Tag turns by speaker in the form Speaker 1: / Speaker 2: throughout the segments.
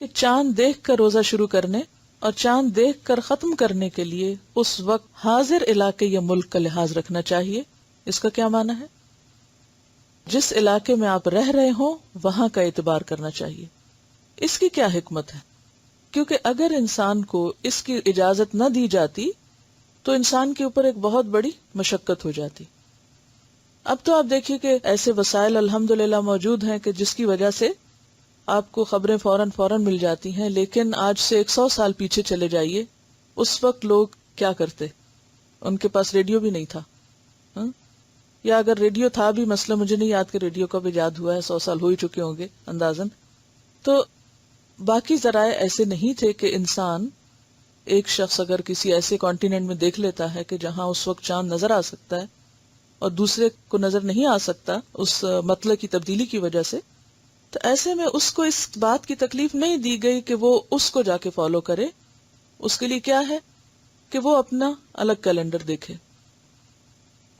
Speaker 1: کہ چاند دیکھ کر روزہ شروع کرنے اور چاند دیکھ کر ختم کرنے کے لیے اس وقت حاضر علاقے یا ملک کا لحاظ رکھنا چاہیے. اس کا کیا معنی ہے؟ جس علاقے میں آپ رہ رہے ہوں وہاں کا اعتبار کرنا چاہیے. اس کی کیا حکمت ہے؟ کیونکہ اگر انسان کو اس کی اجازت نہ دی جاتی تو انسان کے اوپر ایک بہت بڑی مشقت ہو جاتی. اب تو آپ دیکھیے کہ ایسے وسائل الحمدللہ موجود ہیں کہ جس کی وجہ سے آپ کو خبریں فوراً مل جاتی ہیں، لیکن آج سے 100 سال پیچھے چلے جائیے، اس وقت لوگ کیا کرتے؟ ان کے پاس ریڈیو بھی نہیں تھا، یا اگر ریڈیو تھا بھی، مسئلہ مجھے نہیں یاد کہ ریڈیو کب ایجاد ہوا ہے، 100 سال ہو ہی چکے ہوں گے اندازاً. تو باقی ذرائع ایسے نہیں تھے کہ انسان، ایک شخص اگر کسی ایسے کانٹیننٹ میں دیکھ لیتا ہے کہ جہاں اس وقت چاند نظر آ سکتا ہے اور دوسرے کو نظر نہیں آ سکتا اس مطلع کی تبدیلی کی وجہ سے، تو ایسے میں اس کو اس بات کی تکلیف نہیں دی گئی کہ وہ اس کو جا کے فالو کرے. اس کے لیے کیا ہے کہ وہ اپنا الگ کیلنڈر دیکھے.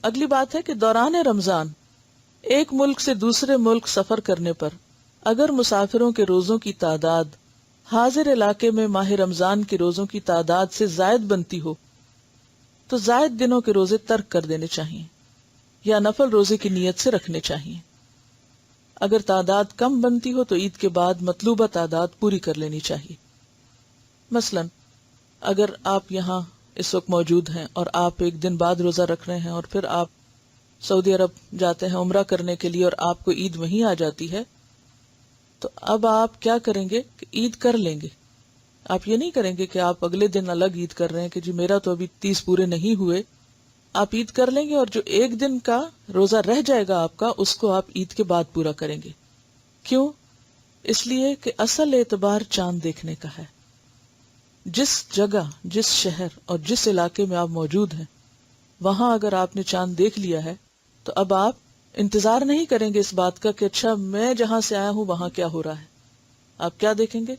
Speaker 1: اگلی بات ہے کہ دوران رمضان ایک ملک سے دوسرے ملک سفر کرنے پر اگر مسافروں کے روزوں کی تعداد حاضر علاقے میں ماہ رمضان کے روزوں کی تعداد سے زائد بنتی ہو تو زائد دنوں کے روزے ترک کر دینے چاہیے یا نفل روزے کی نیت سے رکھنے چاہیے. اگر تعداد کم بنتی ہو تو عید کے بعد مطلوبہ تعداد پوری کر لینی چاہیے. مثلا اگر آپ یہاں اس وقت موجود ہیں اور آپ ایک دن بعد روزہ رکھ رہے ہیں اور پھر آپ سعودی عرب جاتے ہیں عمرہ کرنے کے لیے اور آپ کو عید وہیں آ جاتی ہے، تو اب آپ کیا کریں گے کہ عید کر لیں گے. آپ یہ نہیں کریں گے کہ آپ اگلے دن الگ عید کر رہے ہیں کہ جی میرا تو ابھی 30 پورے نہیں ہوئے. آپ عید کر لیں گے اور جو ایک دن کا روزہ رہ جائے گا آپ کا، اس کو آپ عید کے بعد پورا کریں گے. کیوں؟ اس لیے کہ اصل اعتبار چاند دیکھنے کا ہے. جس جگہ، جس شہر اور جس علاقے میں آپ موجود ہیں وہاں اگر آپ نے چاند دیکھ لیا ہے تو اب آپ انتظار نہیں کریں گے اس بات کا کہ اچھا میں جہاں سے آیا ہوں وہاں کیا ہو رہا ہے. آپ کیا دیکھیں گے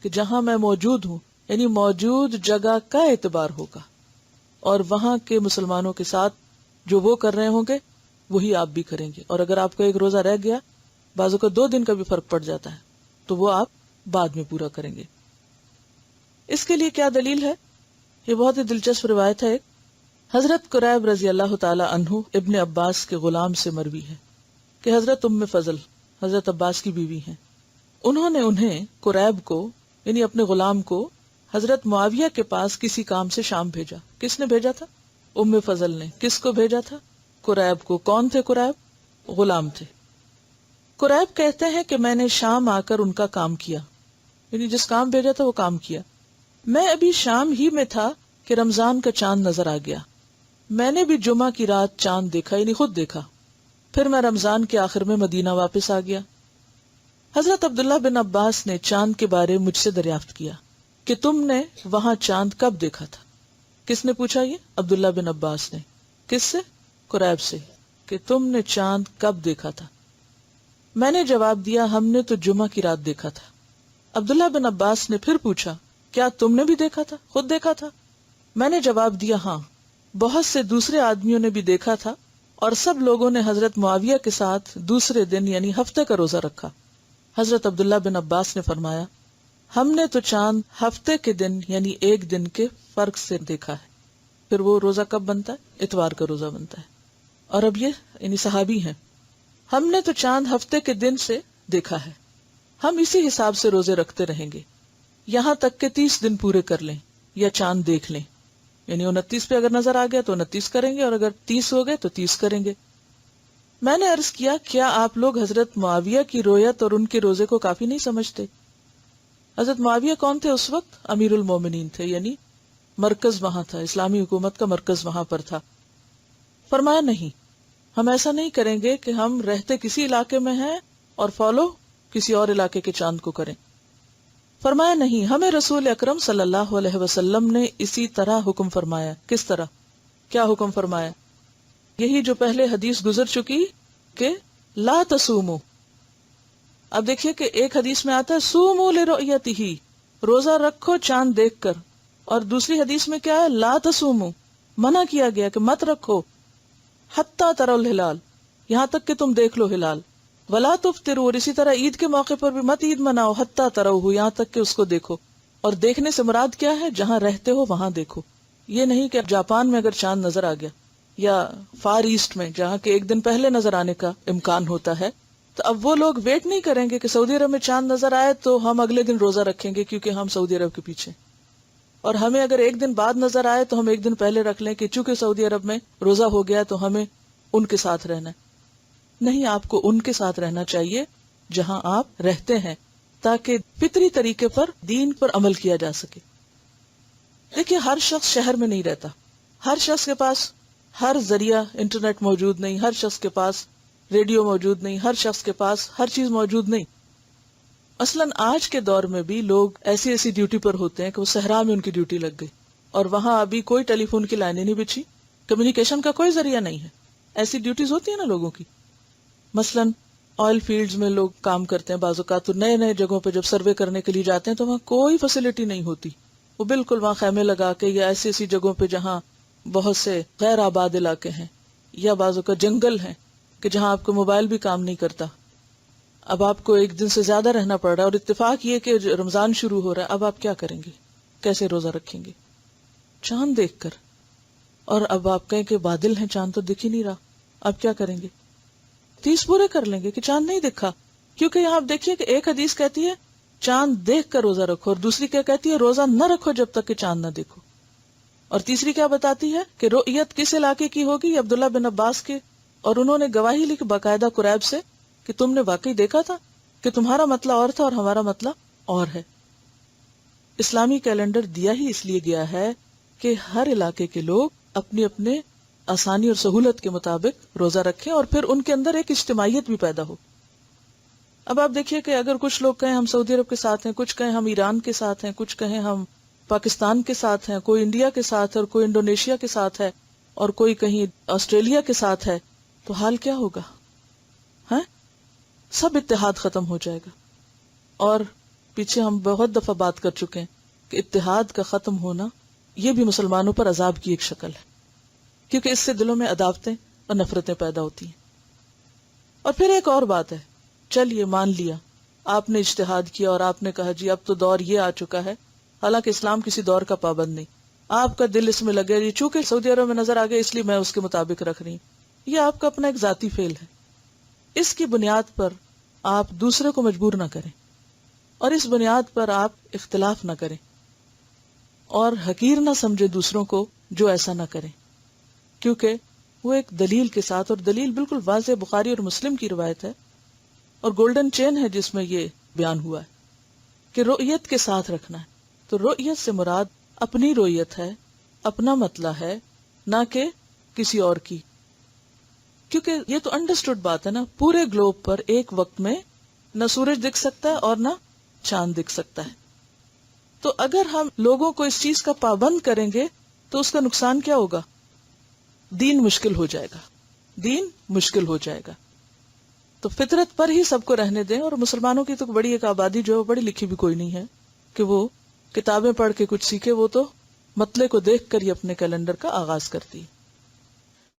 Speaker 1: کہ جہاں میں موجود ہوں، یعنی موجود جگہ کا اعتبار ہوگا اور وہاں کے مسلمانوں کے ساتھ جو وہ کر رہے ہوں گے وہی آپ بھی کریں گے. اور اگر آپ کا ایک روزہ رہ گیا، بعضوں کا 2 دن کا بھی فرق پڑ جاتا ہے، تو وہ آپ بعد میں پورا کریں گے. اس کے لیے کیا دلیل ہے؟ یہ بہت ہی دلچسپ روایت ہے. حضرت قریب رضی اللہ تعالی عنہ ابن عباس کے غلام سے مروی ہے کہ حضرت ام فضل حضرت عباس کی بیوی ہیں، انہوں نے انہیں قریب کو یعنی اپنے غلام کو حضرت معاویہ کے پاس کسی کام سے شام بھیجا. کس نے بھیجا تھا؟ ام فضل نے. کس کو بھیجا تھا؟ قریب کو. کون تھے قریب؟ غلام تھے. قریب کہتے ہیں کہ میں نے شام آ کر ان کا کام کیا، یعنی جس کام بھیجا تھا وہ کام کیا. میں ابھی شام ہی میں تھا کہ رمضان کا چاند نظر آ گیا. میں نے بھی جمعہ کی رات چاند دیکھا، یعنی خود دیکھا. پھر میں رمضان کے آخر میں مدینہ واپس آ گیا. حضرت عبداللہ بن عباس نے چاند کے بارے مجھ سے دریافت کیا کہ تم نے وہاں چاند کب دیکھا تھا؟ کس نے پوچھا؟ یہ عبداللہ بن عباس نے. کس سے؟ قریب سے. کہ تم نے چاند کب دیکھا تھا؟ میں نے جواب دیا ہم نے تو جمعہ کی رات دیکھا تھا. عبداللہ بن عباس نے پھر پوچھا کیا تم نے بھی دیکھا تھا، خود دیکھا تھا؟ میں نے جواب دیا ہاں، بہت سے دوسرے آدمیوں نے بھی دیکھا تھا اور سب لوگوں نے حضرت معاویہ کے ساتھ دوسرے دن یعنی ہفتے کا روزہ رکھا. حضرت عبداللہ بن عباس نے فرمایا ہم نے تو چاند ہفتے کے دن یعنی ایک دن کے فرق سے دیکھا ہے. پھر وہ روزہ کب بنتا ہے؟ اتوار کا روزہ بنتا ہے. اور اب یہ یعنی صحابی ہیں، ہم نے تو چاند ہفتے کے دن سے دیکھا ہے، ہم اسی حساب سے روزے رکھتے رہیں گے یہاں تک کہ 30 دن پورے کر لیں یا چاند دیکھ لیں. یعنی 29 پہ اگر نظر آ گیا تو 29 کریں گے اور اگر 30 ہو گئے تو 30 کریں گے. میں نے عرض کیا کیا آپ لوگ حضرت معاویہ کی رویت اور ان کے روزے کو کافی نہیں سمجھتے؟ حضرت معاویہ کون تھے اس وقت؟ امیر المومنین تھے، یعنی مرکز وہاں تھا، اسلامی حکومت کا مرکز وہاں پر تھا. فرمایا نہیں، ہم ایسا نہیں کریں گے کہ ہم رہتے کسی علاقے میں ہیں اور فالو کسی اور علاقے کے چاند کو کریں. فرمایا نہیں، ہمیں رسول اکرم صلی اللہ علیہ وسلم نے اسی طرح حکم فرمایا. کس طرح؟ کیا حکم فرمایا؟ یہی جو پہلے حدیث گزر چکی کہ لا تصوموا. اب دیکھیے کہ ایک حدیث میں آتا ہے صوموا لرؤیتہ، روزہ رکھو چاند دیکھ کر، اور دوسری حدیث میں کیا ہے؟ لا تصوموا، منع کیا گیا کہ مت رکھو حتی تروا الہلال، یہاں تک کہ تم دیکھ لو ہلال. ولا تفطروا، اور اسی طرح عید کے موقع پر بھی مت عید مناؤ، حتی تروہ، یہاں تک کہ اس کو دیکھو. اور دیکھنے سے مراد کیا ہے؟ جہاں رہتے ہو وہاں دیکھو. یہ نہیں کہ جاپان میں اگر چاند نظر آ گیا یا فار ایسٹ میں جہاں کہ ایک دن پہلے نظر آنے کا امکان ہوتا ہے، تو اب وہ لوگ ویٹ نہیں کریں گے کہ سعودی عرب میں چاند نظر آئے تو ہم اگلے دن روزہ رکھیں گے کیونکہ ہم سعودی عرب کے پیچھے. اور ہمیں اگر ایک دن بعد نظر آئے تو ہم ایک دن پہلے رکھ لیں کہ چونکہ سعودی عرب میں روزہ ہو گیا تو ہمیں ان کے ساتھ رہنا ہے. نہیں، آپ کو ان کے ساتھ رہنا چاہیے جہاں آپ رہتے ہیں، تاکہ فطری طریقے پر دین پر عمل کیا جا سکے. دیکھیے، ہر شخص شہر میں نہیں رہتا، ہر شخص کے پاس ہر ذریعہ انٹرنیٹ موجود نہیں، ہر شخص کے پاس ریڈیو موجود نہیں، ہر شخص کے پاس ہر چیز موجود نہیں. مثلاً آج کے دور میں بھی لوگ ایسی ڈیوٹی پر ہوتے ہیں کہ وہ صحرا میں ان کی ڈیوٹی لگ گئی اور وہاں ابھی کوئی ٹیلی فون کی لائنیں نہیں بچھی، کمیونیکیشن کا کوئی ذریعہ نہیں ہے. ایسی ڈیوٹیز ہوتی ہیں نا لوگوں کی. مثلاً آئل فیلڈز میں لوگ کام کرتے ہیں، بعض اوقات تو نئے جگہوں پہ جب سروے کرنے کے لیے جاتے ہیں تو وہاں کوئی فیسلٹی نہیں ہوتی، وہ بالکل وہاں خیمے لگا کے یا ایسی جگہوں پہ جہاں بہت سے غیر آباد علاقے ہیں یا بعض اوقات جنگل ہیں کہ جہاں آپ کو موبائل بھی کام نہیں کرتا. اب آپ کو ایک دن سے زیادہ رہنا پڑ رہا ہے اور اتفاق یہ کہ رمضان شروع ہو رہا ہے. اب آپ کیا کریں گے؟ کیسے روزہ رکھیں گے؟ چاند دیکھ کر. اور اب آپ کہیں کہ بادل ہیں، چاند تو دکھ ہی نہیں رہا، اب کیا کریں گے؟ 30 پورے کر لیں گے کہ چاند نہیں دکھا. کیونکہ یہاں آپ دیکھیے کہ ایک حدیث کہتی ہے چاند دیکھ کر روزہ رکھو، اور دوسری کیا کہتی ہے؟ روزہ نہ رکھو جب تک کہ چاند نہ دیکھو. اور تیسری کیا بتاتی ہے کہ رؤیت کس علاقے کی ہوگی؟ عبداللہ بن عباس کے. اور انہوں نے گواہی لی باقاعدہ قریب سے کہ تم نے واقعی دیکھا تھا کہ تمہارا مطلع اور تھا اور ہمارا مطلع اور ہے. اسلامی کیلنڈر دیا ہی اس لیے گیا ہے کہ ہر علاقے کے لوگ اپنے اپنے آسانی اور سہولت کے مطابق روزہ رکھیں اور پھر ان کے اندر ایک اجتماعیت بھی پیدا ہو. اب آپ دیکھیے کہ اگر کچھ لوگ کہیں ہم سعودی عرب کے ساتھ ہیں، کچھ کہیں ہم ایران کے ساتھ ہیں، کچھ کہیں ہم پاکستان کے ساتھ ہیں، کوئی انڈیا کے ساتھ ہے اور کوئی انڈونیشیا کے ساتھ ہے اور کوئی کہیں آسٹریلیا کے ساتھ ہے، تو حال کیا ہوگا؟ ہاں، سب اتحاد ختم ہو جائے گا. اور پیچھے ہم بہت دفعہ بات کر چکے ہیں کہ اتحاد کا ختم ہونا یہ بھی مسلمانوں پر عذاب کی ایک شکل ہے، کیونکہ اس سے دلوں میں عداوتیں اور نفرتیں پیدا ہوتی ہیں. اور پھر ایک اور بات ہے، چلیے مان لیا آپ نے اجتہاد کیا اور آپ نے کہا جی اب تو دور یہ آ چکا ہے، حالانکہ اسلام کسی دور کا پابند نہیں، آپ کا دل اس میں لگے جی چونکہ سعودی عرب میں نظر آ گیا اس لیے میں اس کے مطابق رکھ رہی ہوں. یہ آپ کا اپنا ایک ذاتی فعل ہے. اس کی بنیاد پر آپ دوسرے کو مجبور نہ کریں اور اس بنیاد پر آپ اختلاف نہ کریں اور حقیر نہ سمجھے دوسروں کو جو ایسا نہ کریں، کیونکہ وہ ایک دلیل کے ساتھ، اور دلیل بالکل واضح بخاری اور مسلم کی روایت ہے اور گولڈن چین ہے جس میں یہ بیان ہوا ہے کہ رؤیت کے ساتھ رکھنا ہے. تو رؤیت سے مراد اپنی رؤیت ہے، اپنا مطلع ہے، نہ کہ کسی اور کی. کیونکہ یہ تو انڈرسٹوڈ بات ہے نا، پورے گلوب پر ایک وقت میں نہ سورج دکھ سکتا ہے اور نہ چاند دکھ سکتا ہے. تو اگر ہم لوگوں کو اس چیز کا پابند کریں گے تو اس کا نقصان کیا ہوگا؟ دین مشکل ہو جائے گا، دین مشکل ہو جائے گا. تو فطرت پر ہی سب کو رہنے دیں. اور مسلمانوں کی تو بڑی ایک آبادی جو بڑی لکھی بھی کوئی نہیں ہے کہ وہ کتابیں پڑھ کے کچھ سیکھے، وہ تو مطلع کو دیکھ کر ہی اپنے کیلنڈر کا آغاز کرتی ہے.